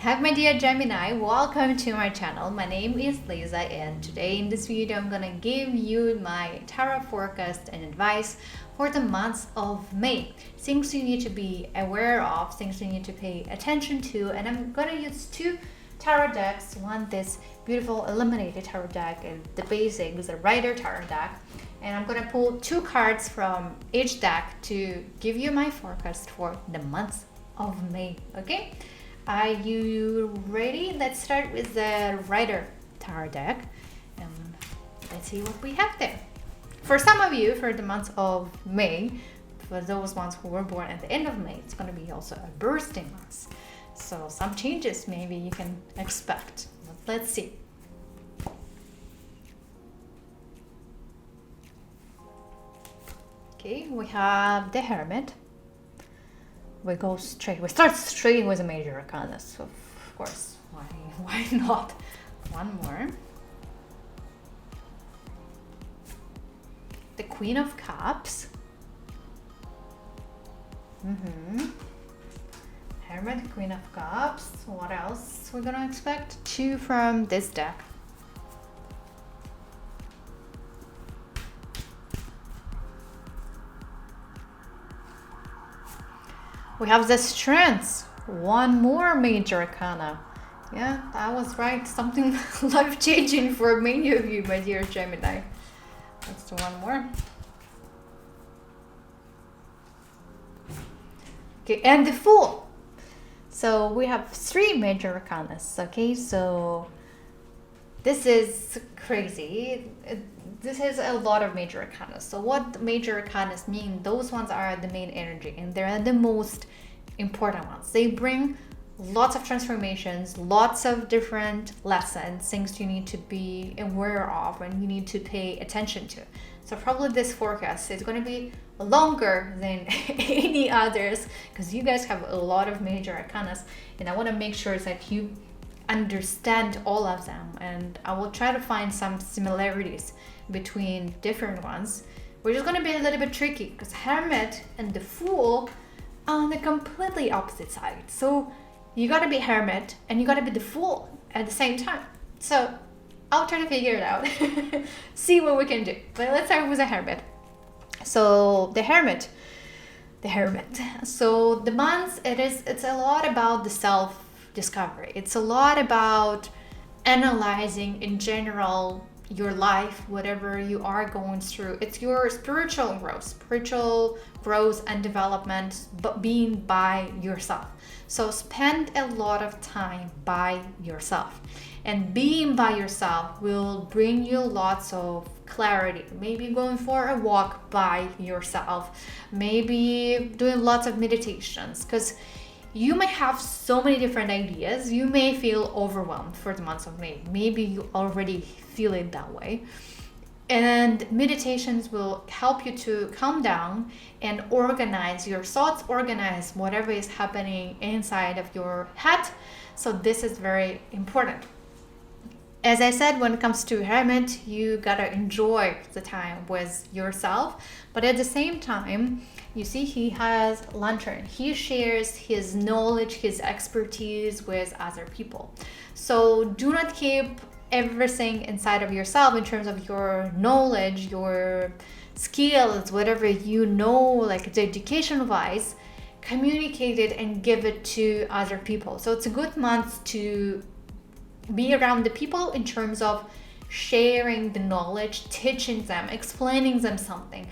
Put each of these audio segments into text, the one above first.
Hi my dear Gemini, welcome to my channel. My name is Liza and today in this video I'm gonna give you my tarot forecast and advice for the month of May. Things you need to be aware of, things you need to pay attention to, and I'm gonna use two tarot decks. One, this beautiful illuminated tarot deck, and the basic is a Rider tarot deck. And I'm gonna pull two cards from each deck to give you my forecast for the month of May, okay? Are you ready? Let's start with the Rider tarot deck and let's see what we have there. For some of you, for the month of May, for those ones who were born at the end of May, it's going to be also a birthday month. So some changes maybe you can expect. But let's see. Okay, we have the Hermit. We start straight with a major arcana, so of course, why not? One more. The Queen of Cups. Hermit, Queen of Cups. What else we're gonna expect? Two from this deck. We have the Strength, one more major arcana. Yeah, I was right. Something life-changing for many of you, my dear Gemini. Let's do one more. Okay, and the Fool. So we have three major arcanas. Okay, so this is crazy. This is a lot of major arcanas. So what major arcanas mean? Those ones are the main energy and they're the most important ones. They bring lots of transformations, lots of different lessons, things you need to be aware of and you need to pay attention to. So probably this forecast is going to be longer than any others because you guys have a lot of major arcanas and I want to make sure that you understand all of them, and I will try to find some similarities between different ones, which is going to be a little bit tricky because Hermit and the Fool are on the completely opposite side. So you got to be Hermit and you got to be the Fool at the same time. So I'll try to figure it out, see what we can do. But let's start with the Hermit. So the Hermit. So the month, it's a lot about the self-discovery. It's a lot about analyzing in general your life, whatever you are going through. It's your spiritual growth and development, but being by yourself. So spend a lot of time by yourself, and being by yourself will bring you lots of clarity. Maybe going for a walk by yourself, maybe doing lots of meditations, because you may have so many different ideas. You may feel overwhelmed for the month of May. Maybe you already feel it that way. And meditations will help you to calm down and organize your thoughts, organize whatever is happening inside of your head. So this is very important. As I said, when it comes to Hermit, you gotta enjoy the time with yourself, but at the same time, you see he has Lantern. He shares his knowledge, his expertise with other people. So do not keep everything inside of yourself in terms of your knowledge, your skills, whatever you know, like the education wise, communicate it and give it to other people. So it's a good month to be around the people in terms of sharing the knowledge, teaching them, explaining them something.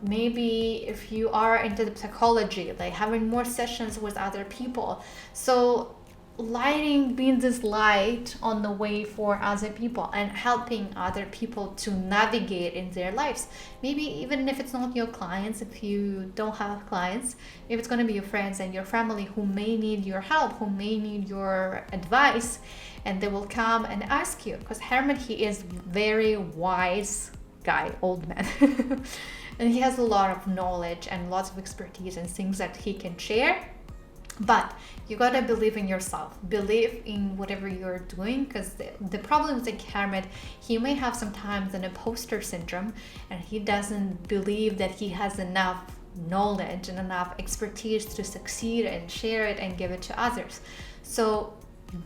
Maybe if you are into the psychology, like having more sessions with other people. So being this light on the way for other people and helping other people to navigate in their lives. Maybe even if it's not your clients, if you don't have clients, if it's going to be your friends and your family who may need your help, who may need your advice, and they will come and ask you, because Hermit, he is very wise guy, old man. And he has a lot of knowledge and lots of expertise and things that he can share. But you gotta believe in yourself, believe in whatever you're doing, because the problem with the Hermit, he may have sometimes an imposter syndrome and he doesn't believe that he has enough knowledge and enough expertise to succeed and share it and give it to others. So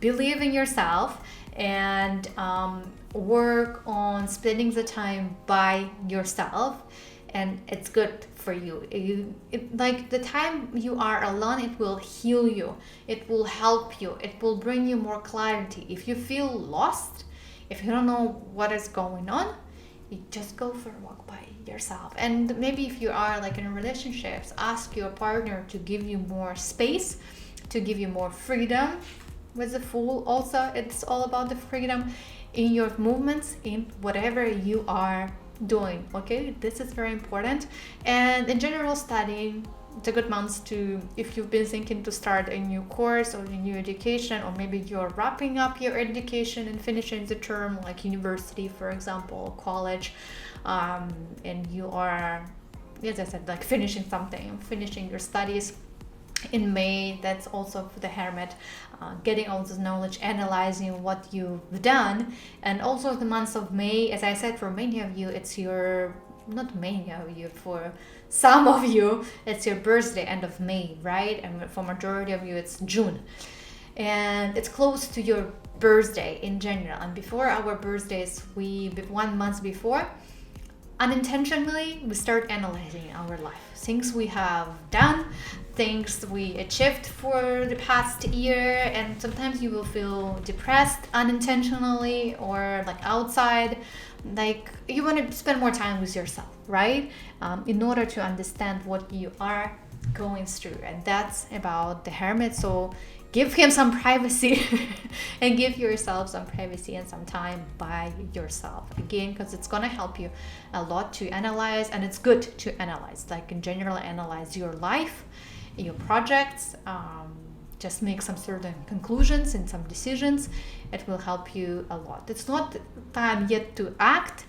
believe in yourself and work on spending the time by yourself, and it's good for you. Like the time you are alone, it will heal you, it will help you, it will bring you more clarity. If you feel lost, if you don't know what is going on, you just go for a walk by yourself. And maybe if you are like in relationships, ask your partner to give you more space, to give you more freedom. With the Fool also, it's all about the freedom in your movements, in whatever you are doing. Okay, this is very important. And in general, studying, it's a good month to, if you've been thinking to start a new course or a new education, or maybe you're wrapping up your education and finishing the term, like university, for example, college, and you are, as I said, like finishing your studies in May. That's also for the Hermit, getting all this knowledge, analyzing what you've done. And also the month of May, as I said, for many of you, it's your, not many of you, for some of you, it's your birthday, end of May, right? And for majority of you, it's June. And it's close to your birthday in general. And before our birthdays, 1 month before, unintentionally, we start analyzing our life. Things we have done, things we achieved for the past year, and sometimes you will feel depressed unintentionally, or like outside, like you want to spend more time with yourself, right? In order to understand what you are going through. And that's about the Hermit. So give him some privacy and give yourself some privacy and some time by yourself, again, because it's going to help you a lot to analyze. And it's good to analyze, like in general, analyze your life, your projects, just make some certain conclusions and some decisions. It will help you a lot. It's not time yet to act,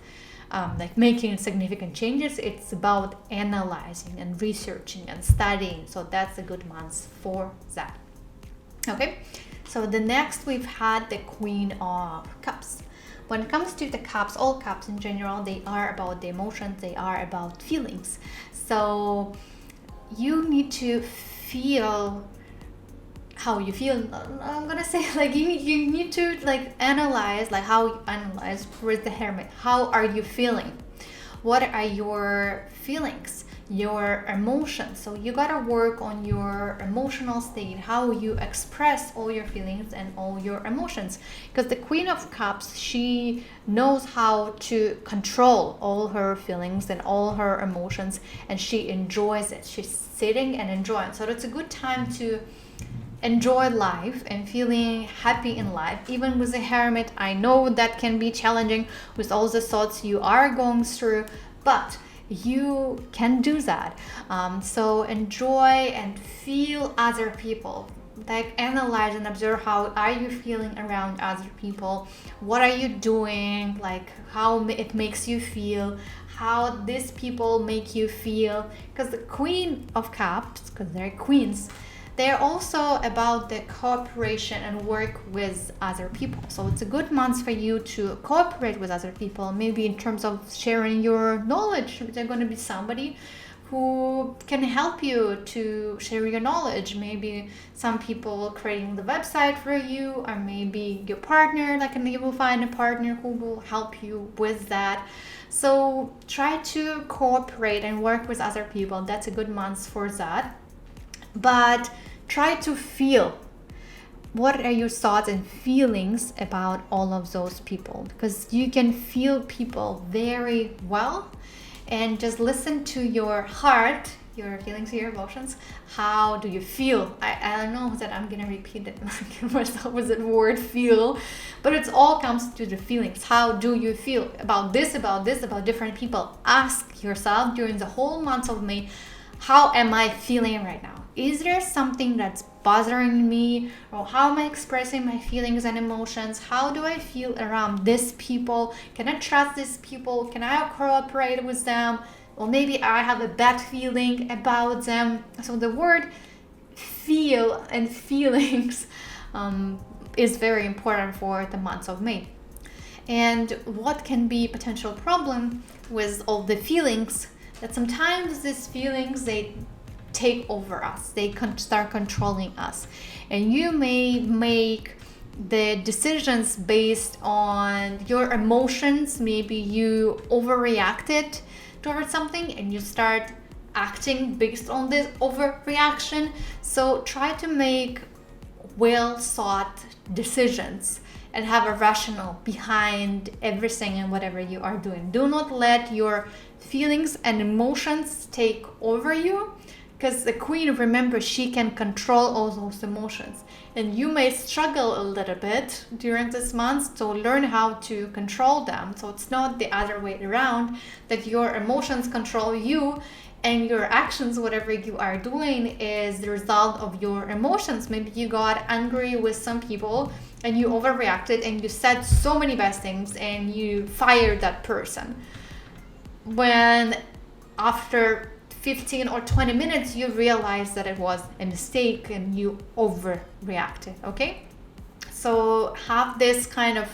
like making significant changes. It's about analyzing and researching and studying. So that's a good month for that. Okay, so the next we've had the Queen of Cups. When it comes to the cups, all cups in general, they are about the emotions, they are about feelings. So you need to feel how you feel. I'm gonna say, like, you need to like analyze, like how you analyze with the Hermit. How are you feeling? What are your feelings, your emotions? So you gotta work on your emotional state, how you express all your feelings and all your emotions. Because the Queen of Cups, she knows how to control all her feelings and all her emotions, and she enjoys it. She's sitting and enjoying. So it's a good time to enjoy life and feeling happy in life. Even with the Hermit, I know that can be challenging with all the thoughts you are going through, but you can do that. So enjoy and feel other people, like analyze and observe how are you feeling around other people, what are you doing, like how it makes you feel, how these people make you feel. Because the Queen of Cups, because they're queens, they're also about the cooperation and work with other people. So it's a good month for you to cooperate with other people, maybe in terms of sharing your knowledge. There's going to be somebody who can help you to share your knowledge. Maybe some people creating the website for you, or maybe your partner, like you will find a partner who will help you with that. So try to cooperate and work with other people. That's a good month for that. But try to feel, what are your thoughts and feelings about all of those people, because you can feel people very well. And just listen to your heart, your feelings, your emotions. How do you feel? I don't know that I'm gonna repeat it myself with that word feel, but it all comes to the feelings. How do you feel about this, about different people? Ask yourself during the whole month of May, how am I feeling right now? Is there something that's bothering me? Or how am I expressing my feelings and emotions? How do I feel around these people? Can I trust these people? Can I cooperate with them? Or maybe I have a bad feeling about them. So the word feel and feelings is very important for the month of May. And what can be potential problem with all the feelings, that sometimes these feelings, they take over us. They start controlling us. And you may make the decisions based on your emotions. Maybe you overreacted towards something and you start acting based on this overreaction. So try to make well thought decisions and have a rationale behind everything and whatever you are doing. Do not let your feelings and emotions take over you, because the queen, remember, she can control all those emotions, and you may struggle a little bit during this month to learn how to control them. So it's not the other way around, that your emotions control you and your actions, whatever you are doing, is the result of your emotions. Maybe you got angry with some people and you overreacted and you said so many bad things and you fired that person, when after 15 or 20 minutes you realize that it was a mistake and you overreacted. Okay, so have this kind of,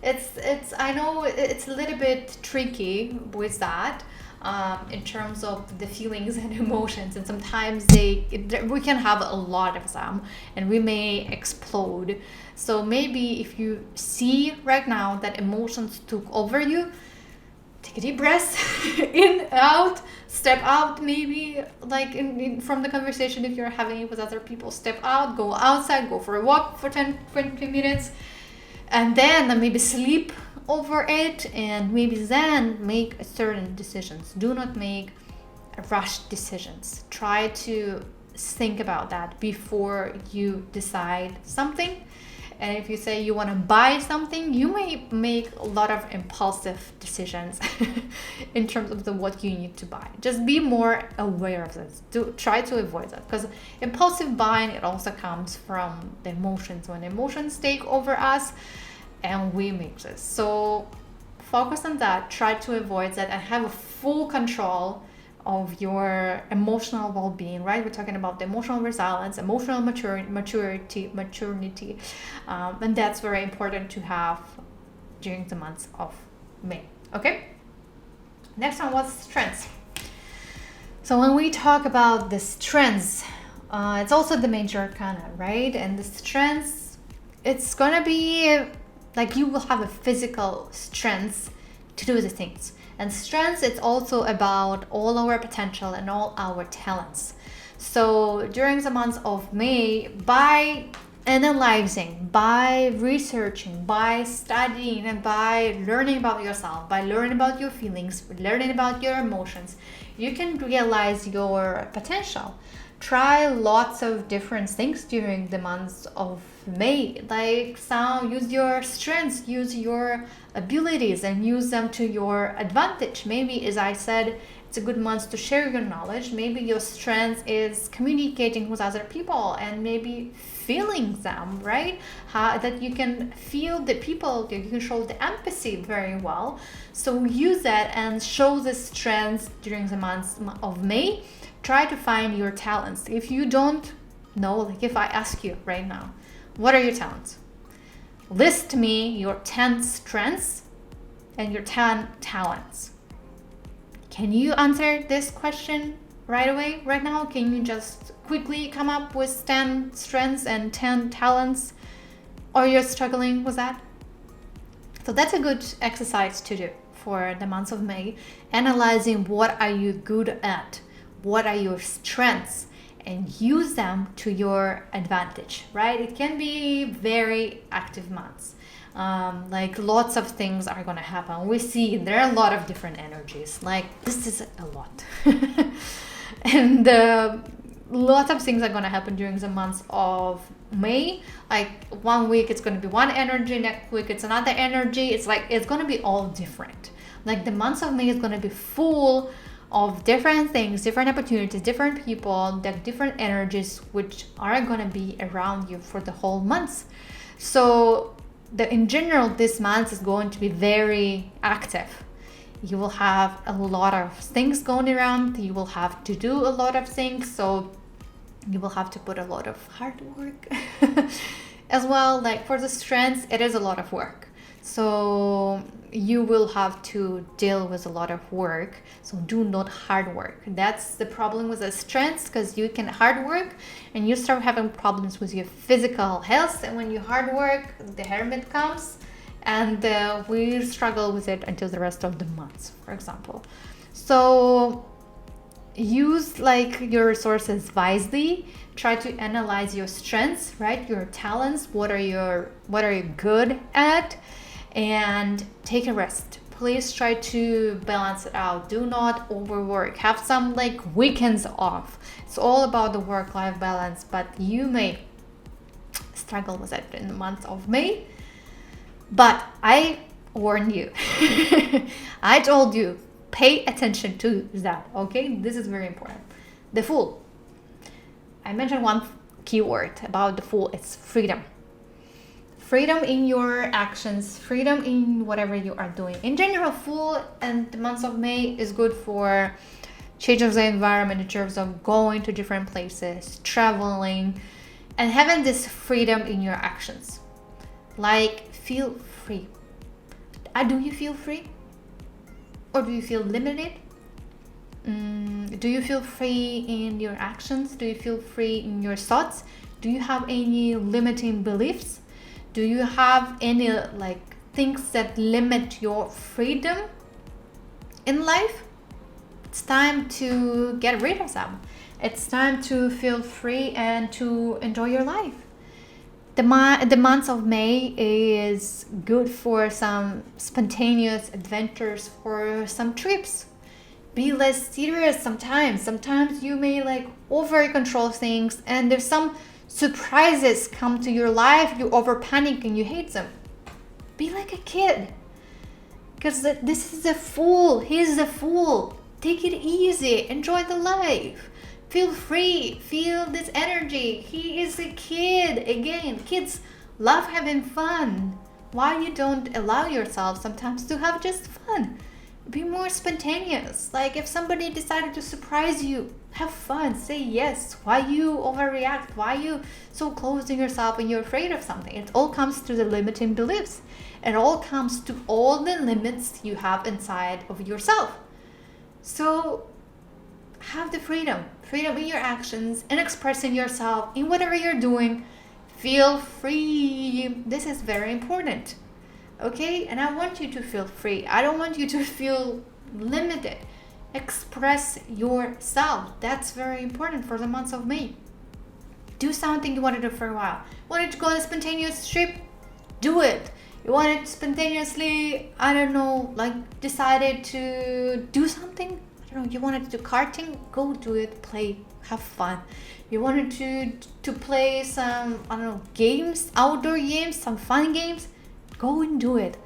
it's I know it's a little bit tricky with that, in terms of the feelings and emotions, and sometimes we can have a lot of them and we may explode. So maybe if you see right now that emotions took over you, take a deep breath, in, out, step out, maybe like from the conversation if you're having it with other people, step out, go outside, go for a walk for 10-20 minutes, and then maybe sleep over it, and maybe then make certain decisions. Do not make rushed decisions. Try to think about that before you decide something. And if you say you want to buy something, you may make a lot of impulsive decisions in terms of what you need to buy. Just be more aware of this. Try to avoid that, because impulsive buying, it also comes from the emotions. When emotions take over us and we make this. So focus on that. Try to avoid that and have a full control of your emotional well-being, right? We're talking about the emotional resilience, emotional maturity, and that's very important to have during the month of May. Okay, next one was strengths. So when we talk about the strengths, it's also the major arcana, right? And the strengths, it's gonna be like you will have a physical strength to do the things. And strengths, it's also about all our potential and all our talents. So during the month of May, by analyzing, by researching, by studying, and by learning about yourself, by learning about your feelings, learning about your emotions, you can realize your potential. Try lots of different things during the month of May, like use your strengths, use your abilities, and use them to your advantage. Maybe, as I said, it's a good month to share your knowledge. Maybe your strength is communicating with other people and maybe feeling them, right? That you can feel the people, you can show the empathy very well. So use that and show the strengths during the month of May. Try to find your talents. If you don't know, like if I ask you right now, what are your talents? List me your 10 strengths and your 10 talents. Can you answer this question right away, right now? Can you just quickly come up with 10 strengths and 10 talents? Or you're struggling with that? So that's a good exercise to do for the month of May, analyzing what are you good at, what are your strengths, and use them to your advantage, right? It can be very active months. Like lots of things are gonna happen. We see there are a lot of different energies. Like this is a lot. And lots of things are gonna happen during the month of May. Like 1 week it's gonna be one energy, next week it's another energy. It's like it's gonna be all different. Like the month of May is gonna be full of different things, different opportunities, different people, different energies which are gonna be around you for the whole month. So in general, this month is going to be very active. You will have a lot of things going around. You will have to do a lot of things. So you will have to put a lot of hard work as well. Like for the strengths, it is a lot of work. So you will have to deal with a lot of work. So do not hard work. That's the problem with the strengths, because you can hard work and you start having problems with your physical health. And when you hard work, the hermit comes, and we struggle with it until the rest of the months, for example. So use like your resources wisely. Try to analyze your strengths, right? Your talents. What are you good at? And take a rest. Please try to balance it out. Do not overwork. Have some like weekends off. It's all about the work-life balance, but you may struggle with it in the month of May. But I warned you. I told you, pay attention to that, okay? This is very important. The Fool. I mentioned one keyword about the Fool. It's freedom. Freedom in your actions, freedom in whatever you are doing. In general, Fool and the month of May is good for change of the environment in terms of going to different places, traveling, and having this freedom in your actions. Like, feel free. Do you feel free? Or do you feel limited? Do you feel free in your actions? Do you feel free in your thoughts? Do you have any limiting beliefs? Do you have any like things that limit your freedom in life? It's time to get rid of them. It's time to feel free and to enjoy your life. The month of May is good for some spontaneous adventures, for some trips. Be less serious sometimes. Sometimes you may like over control things, and there's some surprises come to your life, you over panic and you hate them. Be like a kid, because this is a fool. He's a fool. Take it easy. Enjoy the life. Feel free. Feel this energy. He is a kid. Again, kids love having fun. Why you don't allow yourself sometimes to have just fun? Be more spontaneous. Like if somebody decided to surprise you, have fun, say yes. Why you overreact? Why you so closing yourself and you're afraid of something? It all comes to the limiting beliefs. It all comes to all the limits you have inside of yourself. So have the freedom in your actions and expressing yourself in whatever you're doing. Feel free. This is very important. Okay? And I want you to feel free. I don't want you to feel limited. Express yourself. That's very important for the month of May. Do something you want to do for a while. Wanted to go on a spontaneous trip? Do it. You wanted spontaneously, I don't know, like decided to do something? I don't know, you wanted to do karting? Go do it. Play. Have fun. You wanted to play some, I don't know, games, outdoor games, some fun games? Go and do it.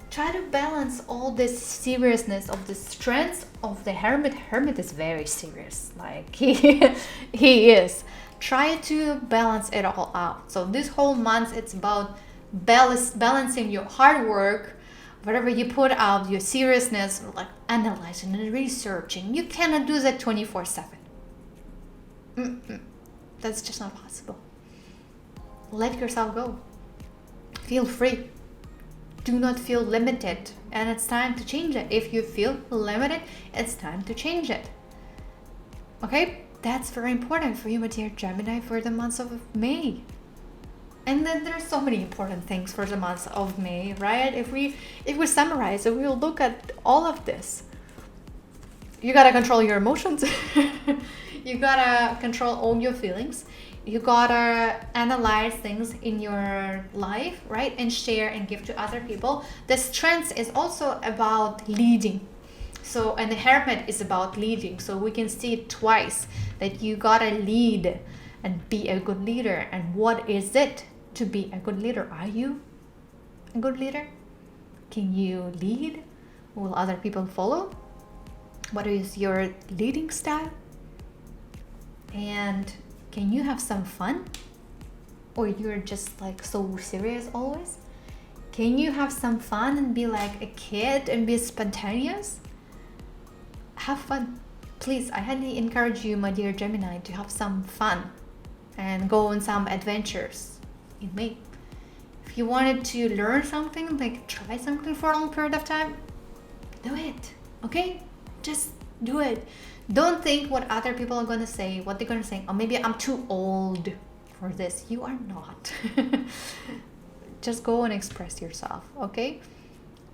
Try to balance all this seriousness of the strengths of the hermit. Hermit is very serious. Like he is. Try to balance it all out. So this whole month it's about balancing your hard work, whatever you put out, your seriousness, like analyzing and researching. You cannot do that 24/7. That's just not possible. Let yourself go. Feel free. Do not feel limited, and it's time to change it. If you feel limited, it's time to change it. Okay? That's very important for you, my dear Gemini, for the month of May. And then there's so many important things for the month of May, right? If we summarize it, we'll look at all of this. You gotta control your emotions. You gotta control all your feelings. You gotta analyze things in your life, right? And share and give to other people. The strength is also about leading. So, and the hermit is about leading. So we can see it twice, that you gotta lead and be a good leader. And what is it to be a good leader? Are you a good leader? Can you lead? Will other people follow? What is your leading style? And can you have some fun? Or you're just like so serious always? Can you have some fun and be like a kid and be spontaneous? Have fun. Please, I highly encourage you, my dear Gemini, to have some fun and go on some adventures in May. If you wanted to learn something, like try something for a long period of time, do it. Okay? Just do it. Don't think what other people are gonna say, what they're gonna say. Oh, maybe I'm too old for this. You are not. Just go and express yourself, okay?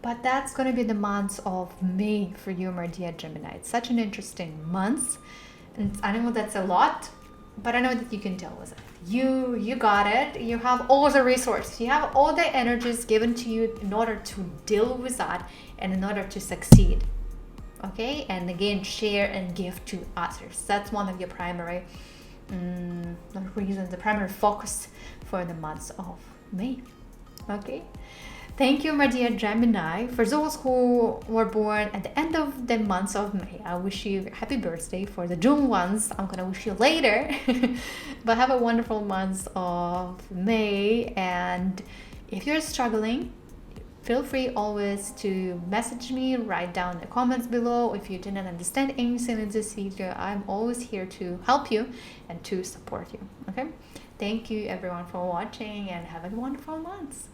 But that's gonna be the month of May for you, my dear Gemini. It's such an interesting month. And I know that's a lot, but I know that you can deal with it. You got it. You have all the resources. You have all the energies given to you in order to deal with that and in order to succeed. Okay? And again, share and give to others. That's one of your primary reasons, the primary focus for the month of May. Okay? Thank you, my dear Gemini. For those who were born at the end of the month of May, I wish you a happy birthday. For the June ones, I'm gonna wish you later. But have a wonderful month of May. And if you're struggling, feel free always to message me, write down in the comments below. If you didn't understand anything in this video, I'm always here to help you and to support you. Okay? Thank you everyone for watching and have a wonderful month.